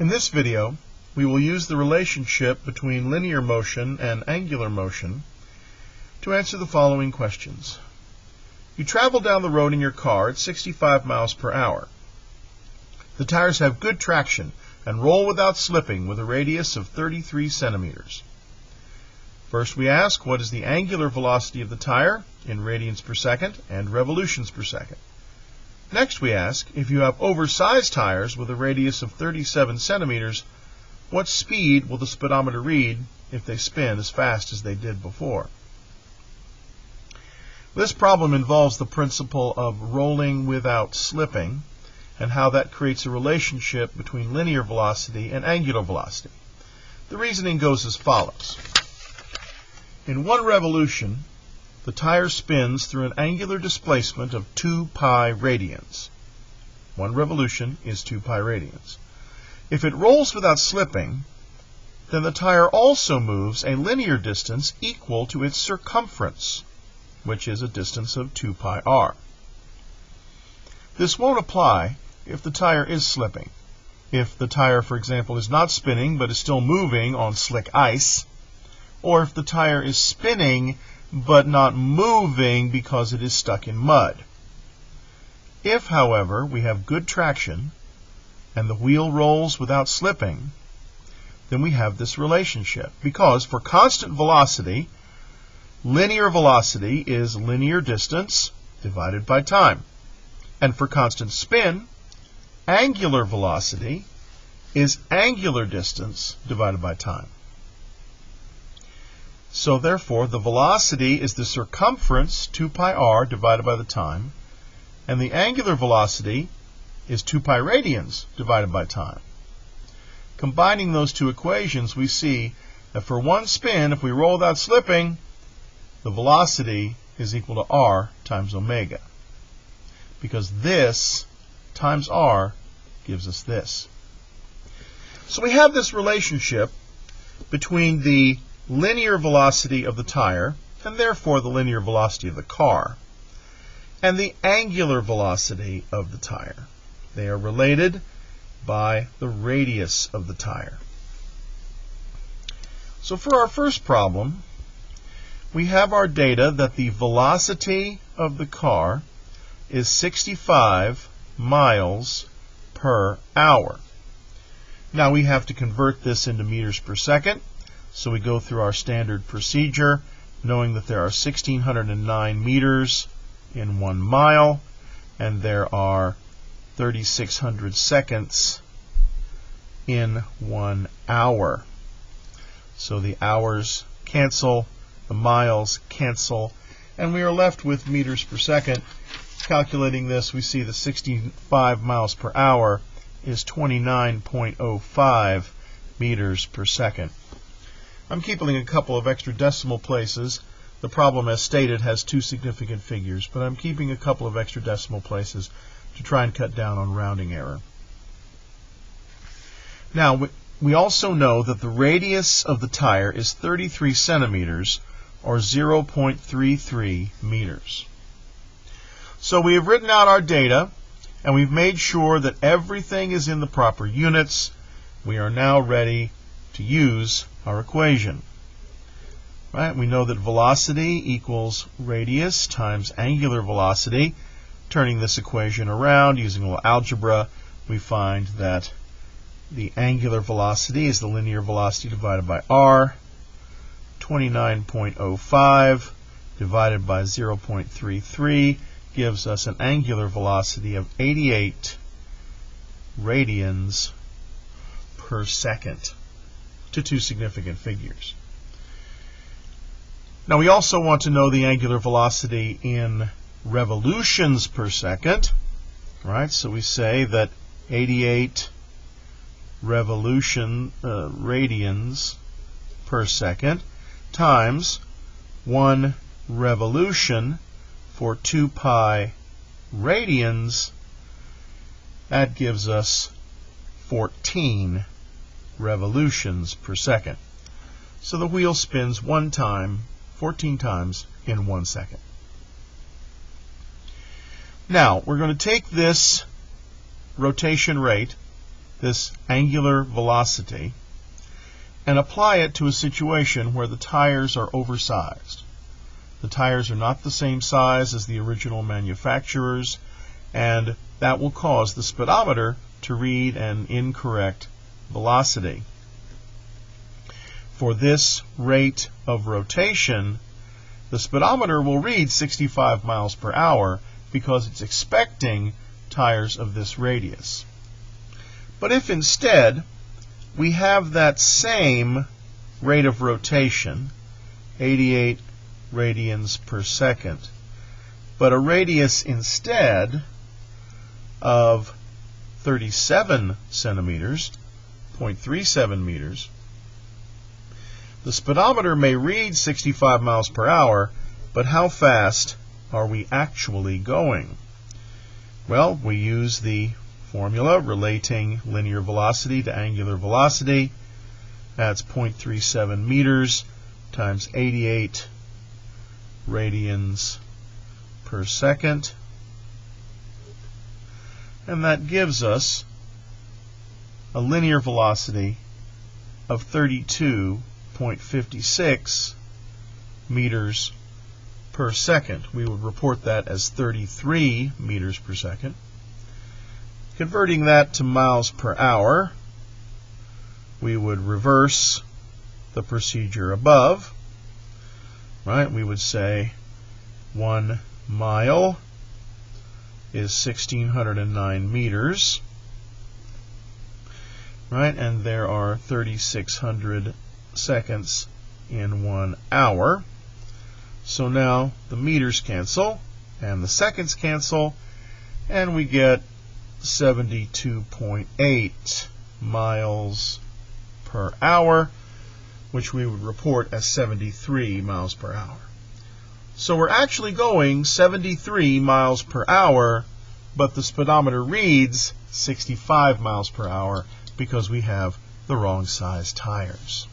In this video, we will use the relationship between linear motion and angular motion to answer the following questions. You travel down the road in your car at 65 miles per hour. The tires have good traction and roll without slipping with a radius of 33 centimeters. First we ask, what is the angular velocity of the tire in radians per second and revolutions per second? Next we ask, if you have oversized tires with a radius of 37 centimeters, what speed will the speedometer read if they spin as fast as they did before? This problem involves the principle of rolling without slipping and how that creates a relationship between linear velocity and angular velocity. The reasoning goes as follows. In one revolution, the tire spins through an angular displacement of 2 pi radians. One revolution is 2 pi radians. If it rolls without slipping, then the tire also moves a linear distance equal to its circumference, which is a distance of 2 pi r. This won't apply if the tire is slipping. If the tire, for example, is not spinning but is still moving on slick ice, or if the tire is spinning but not moving because it is stuck in mud. If, however, we have good traction and the wheel rolls without slipping, then we have this relationship, because for constant velocity, linear velocity is linear distance divided by time. And for constant spin, angular velocity is angular distance divided by time. So therefore, the velocity is the circumference, 2 pi r, divided by the time, and the angular velocity is 2 pi radians divided by time. Combining those two equations, we see that for one spin, if we roll without slipping, the velocity is equal to r times omega, because this times r gives us this. So we have this relationship between the linear velocity of the tire, and therefore the linear velocity of the car, and the angular velocity of the tire. They are related by the radius of the tire. So for our first problem, we have our data that the velocity of the car is 65 miles per hour. Now we have to convert this into meters per second. So we go through our standard procedure, knowing that there are 1,609 meters in 1 mile, and there are 3,600 seconds in 1 hour. So the hours cancel, the miles cancel, and we are left with meters per second. Calculating this, we see that 65 miles per hour is 29.05 meters per second. I'm keeping a couple of extra decimal places. The problem, as stated, has two significant figures, but I'm keeping a couple of extra decimal places to try and cut down on rounding error. Now, we also know that the radius of the tire is 33 centimeters, or 0.33 meters. So we have written out our data, and we've made sure that everything is in the proper units. We are now ready to use our equation. Right? We know that velocity equals radius times angular velocity. Turning this equation around using a little algebra, we find that the angular velocity is the linear velocity divided by r. 29.05 divided by 0.33 gives us an angular velocity of 88 radians per second, to two significant figures. Now we also want to know the angular velocity in revolutions per second. Right? So we say that 88 radians per second times 1 revolution for 2 pi radians, that gives us 14 revolutions per second. So the wheel spins 1 time, 14 times in 1 second. Now, we're going to take this rotation rate this angular velocity and apply it to a situation where the tires are oversized. The tires are not the same size as the original manufacturers, and that will cause the speedometer to read an incorrect velocity. For this rate of rotation, the speedometer will read 65 miles per hour because it's expecting tires of this radius. But if instead we have that same rate of rotation, 88 radians per second, but a radius instead of 37 centimeters, 0.37 meters, the speedometer may read 65 miles per hour, but how fast are we actually going? Well, we use the formula relating linear velocity to angular velocity. That's 0.37 meters times 88 radians per second. And that gives us a linear velocity of 32.56 meters per second. We would report that as 33 meters per second. Converting that to miles per hour, we would reverse the procedure above. Right? We would say 1 mile is 1,609 meters. Right? And there are 3,600 seconds in 1 hour. So now the meters cancel and the seconds cancel, and we get 72.8 miles per hour, which we would report as 73 miles per hour. So we're actually going 73 miles per hour, but the speedometer reads 65 miles per hour because we have the wrong size tires.